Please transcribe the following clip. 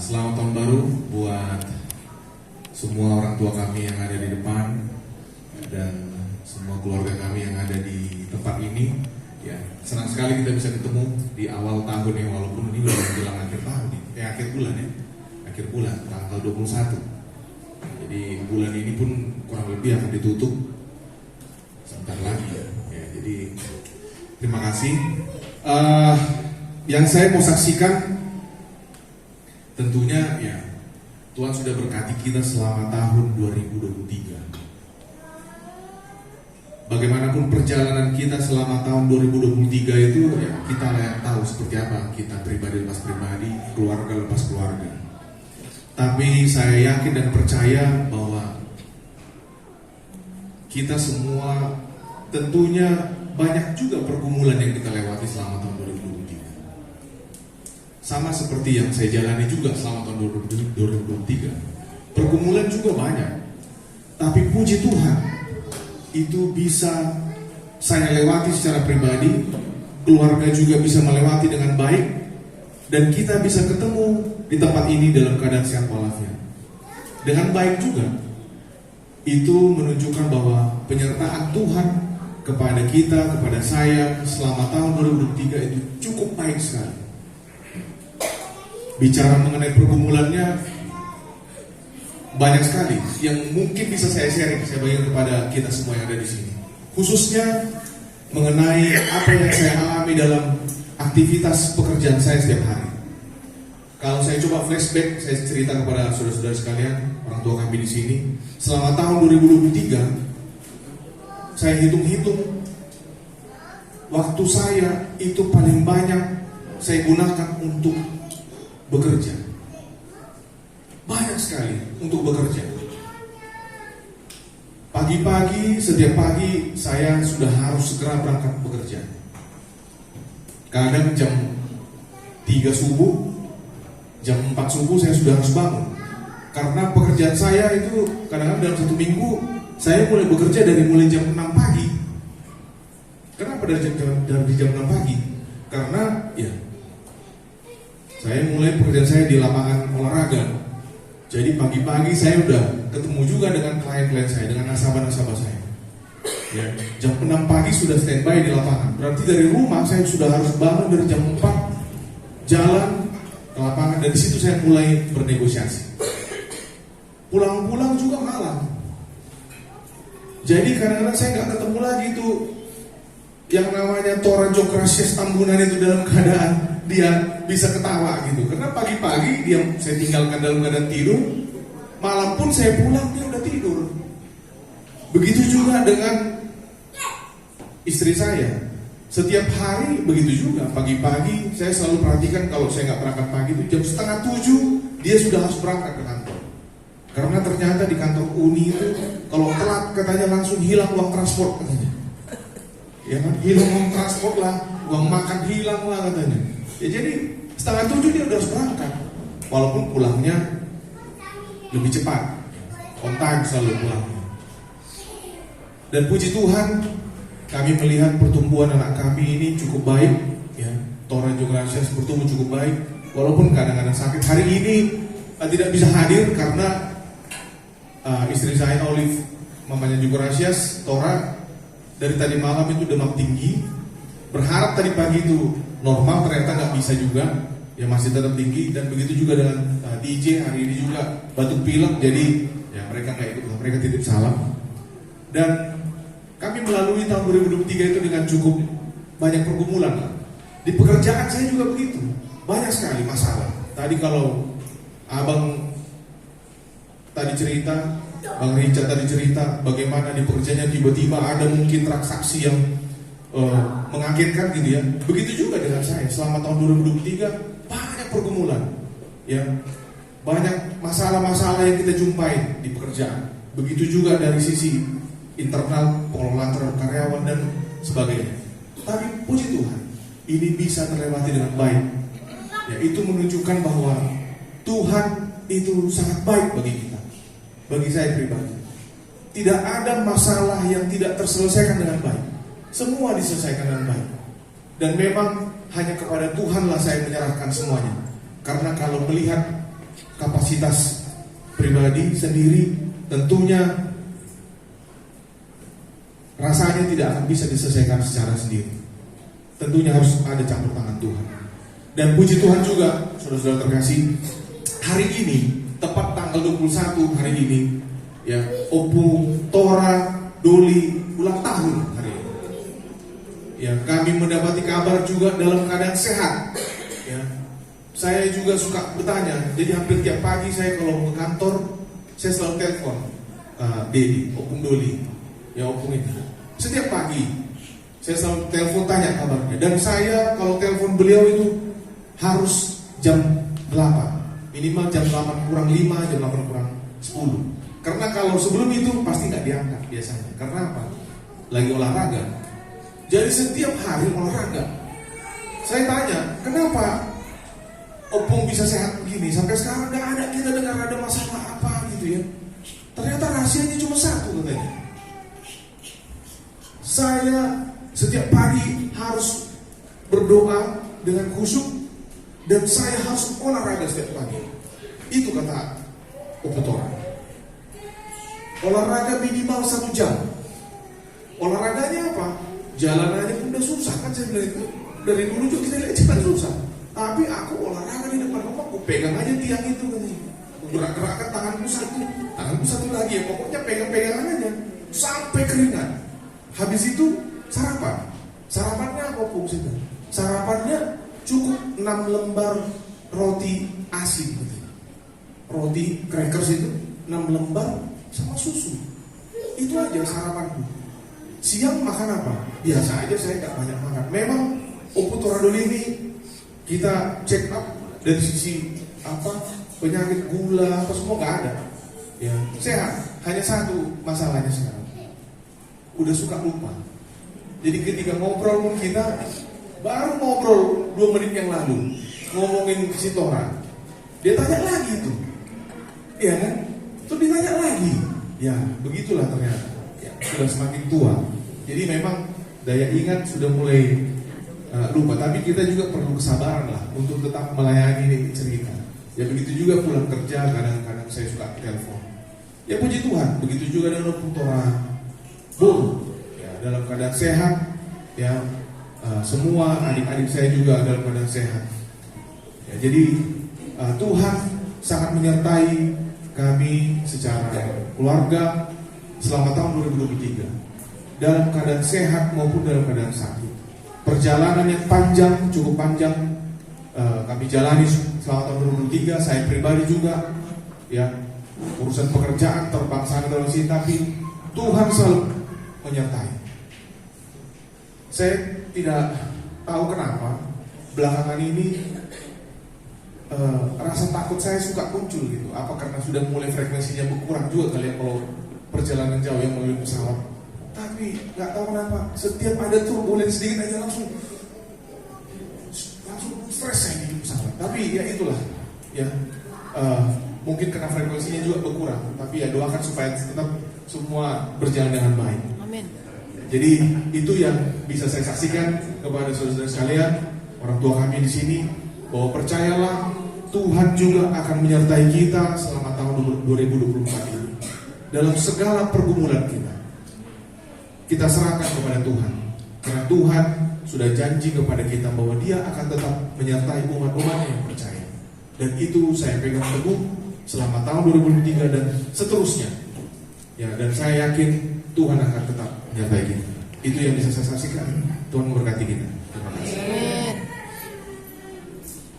Selamat tahun baru buat semua orang tua kami yang ada di depan dan semua keluarga kami yang ada di tempat ini. Ya, senang sekali kita bisa ketemu di awal tahun ya, walaupun ini udah menjelang akhir tahun nih. Akhir bulan ya. Akhir bulan tanggal 21. Jadi bulan ini pun kurang lebih akan ditutup sebentar lagi ya. Jadi terima kasih. Yang saya mau saksikan tentunya ya, Tuhan sudah berkati kita selama tahun 2023. Bagaimanapun perjalanan kita selama tahun 2023 itu ya, kita yang tahu seperti apa kita pribadi lepas pribadi, keluarga lepas keluarga. Tapi saya yakin dan percaya bahwa kita semua tentunya banyak juga pergumulan yang kita lewati selama tahun 2023. Sama seperti yang saya jalani juga selama tahun 2023. Pergumulan juga banyak. Tapi puji Tuhan, itu bisa saya lewati secara pribadi, keluarga juga bisa melewati dengan baik, dan kita bisa ketemu di tempat ini dalam keadaan sehat walafiat. Dengan baik juga. Itu menunjukkan bahwa penyertaan Tuhan kepada kita, kepada saya selama tahun 2023 itu cukup baik sekali. Bicara mengenai pergumulannya banyak sekali yang mungkin bisa saya sharing, saya bagikan kepada kita semua yang ada di sini. Khususnya mengenai apa yang saya alami dalam aktivitas pekerjaan saya setiap hari. Kalau saya coba flashback, saya cerita kepada saudara-saudara sekalian, orang tua kami di sini, selama tahun 2023, saya hitung-hitung, waktu saya itu paling banyak saya gunakan untuk bekerja. Banyak sekali untuk bekerja. Pagi-pagi, setiap pagi saya sudah harus segera berangkat bekerja. Kadang jam 3 subuh, jam 4 subuh saya sudah harus bangun. Karena pekerjaan saya itu kadang-kadang dalam satu minggu saya mulai bekerja dari mulai jam 6 pagi. Kenapa dari jam 6 pagi? Karena ya, saya mulai pekerjaan saya di lapangan olahraga. Jadi pagi-pagi saya udah ketemu juga dengan klien-klien saya, dengan nasabah-nasabah saya. Ya, jam 6 pagi sudah standby di lapangan. Berarti dari rumah saya sudah harus bangun dari jam 4, jalan ke lapangan. Dari situ saya mulai bernegosiasi. Pulang-pulang juga malam. Jadi kadang-kadang saya nggak ketemu lagi tuh yang namanya Tora Jokrasias Tambunan itu dalam keadaan dia bisa ketawa gitu. Karena pagi-pagi dia saya tinggalkan dalam keadaan tidur, malam pun saya pulang dia udah tidur. Begitu juga dengan istri saya. Setiap hari begitu juga. Pagi-pagi saya selalu perhatikan kalau saya nggak berangkat pagi itu jam 6:30 dia sudah harus berangkat ke kantor. Karena ternyata di kantor Uni itu kalau telat katanya langsung hilang uang transport katanya. Ya kan, hilang uang transport lah, uang makan hilang lah katanya. Ya jadi 6:30 dia udah harus berangkat. Walaupun pulangnya lebih cepat, on time selalu pulangnya. Dan puji Tuhan, kami melihat pertumbuhan anak kami ini cukup baik. Ya, Tora Jokrasias bertumbuh cukup baik. Walaupun kadang-kadang sakit. Hari ini tidak bisa hadir karena istri saya Olive, mamanya Jokrasias, Tora dari tadi malam itu demam tinggi. Berharap tadi pagi itu normal, ternyata nggak bisa juga. Ya masih tetap tinggi. Dan begitu juga dengan DJ hari ini juga batuk pilek. Jadi ya mereka nggak ikut, mereka titip salam. Dan kami melalui tahun 2023 itu dengan cukup banyak pergumulan lah. Di pekerjaan saya juga begitu, banyak sekali masalah. Tadi kalau abang tadi cerita, Bang Richard tadi cerita bagaimana di pekerjaannya tiba-tiba ada mungkin transaksi yang mengagetkan gitu ya. Begitu juga dengan saya selama tahun 2023 banyak pergumulan, ya banyak masalah-masalah yang kita jumpai di pekerjaan. Begitu juga dari sisi internal, pengelolaan terhadap karyawan dan sebagainya. Tapi puji Tuhan, ini bisa terlewati dengan baik. Ya, itu menunjukkan bahwa Tuhan itu sangat baik bagi kita. Bagi saya pribadi, tidak ada masalah yang tidak terselesaikan dengan baik. Semua diselesaikan dengan baik. Dan memang hanya kepada Tuhanlah saya menyerahkan semuanya. Karena kalau melihat kapasitas pribadi sendiri, tentunya rasanya tidak akan bisa diselesaikan secara sendiri. Tentunya harus ada campur tangan Tuhan. Dan puji Tuhan juga, saudara-saudara terkasih, hari ini, tepat tanggal 21 hari ini, ya, Opung Tora Doli ulang tahun hari ini. Ya, kami mendapati kabar juga dalam keadaan sehat. Ya, saya juga suka bertanya, jadi hampir tiap pagi saya kalau ke kantor, saya selalu telepon Dedi, Opung Doli, ya Opung itu. Setiap pagi saya selalu telepon tanya kabarnya. Dan saya kalau telepon beliau itu harus jam 8, minimal jam 8 kurang 5, jam 8 kurang 10. Karena kalau sebelum itu pasti nggak diangkat biasanya. Karena apa? Lagi olahraga. Jadi setiap hari olahraga. Saya tanya, kenapa Opung bisa sehat begini? Sampai sekarang nggak ada kita dengar ada masalah apa gitu ya. Ternyata rahasianya cuma satu katanya. Saya setiap pagi harus berdoa dengan khusyuk dan saya harus olahraga setiap pagi. Itu kata Opung Tora. Olahraga minimal 1 jam. Olahraganya apa? Jalanannya pun udah susah kan saya bilang itu. Dari dulu juga kita lihat jalan susah. Tapi aku olahraga di depan rumah, aku pegang aja tiang itu katanya. Gerak-gerakkan tanganku satu lagi ya. Pokoknya pegang-pegangan aja sampai keringat. Habis itu sarapan. Sarapannya apa fungsinya? Sarapannya cukup 6 lembar roti asin katanya. Roti crackers itu 6 lembar sama susu. Itu aja sarapanku. Siang makan apa? Biasa aja, saya nggak banyak makan. Memang Opung Tora Doli ini kita check up dari sisi apa penyakit gula apa semua nggak ada. Ya sehat. Hanya satu masalahnya sekarang. Udah suka lupa. Jadi ketika ngobrol pun kita baru ngobrol 2 menit yang lalu ngomongin si Tora, dia tanya lagi tuh, iya kan? Terus ditanya lagi, ya begitulah ternyata. Ya, sudah semakin tua, jadi memang daya ingat sudah mulai lupa. Tapi kita juga perlu kesabaran lah untuk tetap melayani ini cerita. Ya begitu juga pulang kerja kadang-kadang saya suka telepon. Ya puji Tuhan, begitu juga dengan Opung Tora ya, dalam keadaan sehat, ya semua adik-adik saya juga dalam keadaan sehat. Ya, jadi Tuhan sangat menyertai kami secara keluarga selama tahun 2023 dalam keadaan sehat maupun dalam keadaan sakit. Perjalanan yang panjang, cukup panjang kami jalani selama tahun 2023. Saya pribadi juga, ya urusan pekerjaan terbang sana terus sini, tapi Tuhan selalu menyertai. Saya tidak tahu kenapa belakangan ini rasa takut saya suka muncul gitu. Apa karena sudah mulai frekuensinya berkurang juga kali ya kalau perjalanan jauh yang melalui pesawat. Tapi nggak tahu kenapa setiap ada turbulensi sedikit aja langsung stres saya di pesawat. Tapi ya itulah ya mungkin karena frekuensinya juga berkurang. Tapi ya doakan supaya tetap semua berjalan dengan baik. Amin. Jadi itu yang bisa saya saksikan kepada saudara-saudara sekalian, orang tua kami di sini, bahwa percayalah Tuhan juga akan menyertai kita selama tahun 2024 ini dalam segala pergumulan kita. Kita serahkan kepada Tuhan, karena Tuhan sudah janji kepada kita bahwa Dia akan tetap menyertai umat-umatnya yang percaya. Dan itu saya pegang teguh selama tahun 2023 dan seterusnya. Ya, dan saya yakin Tuhan akan tetap menyertai kita. Itu yang bisa saya saksikan. Tuhan memberkati kita. Terima kasih.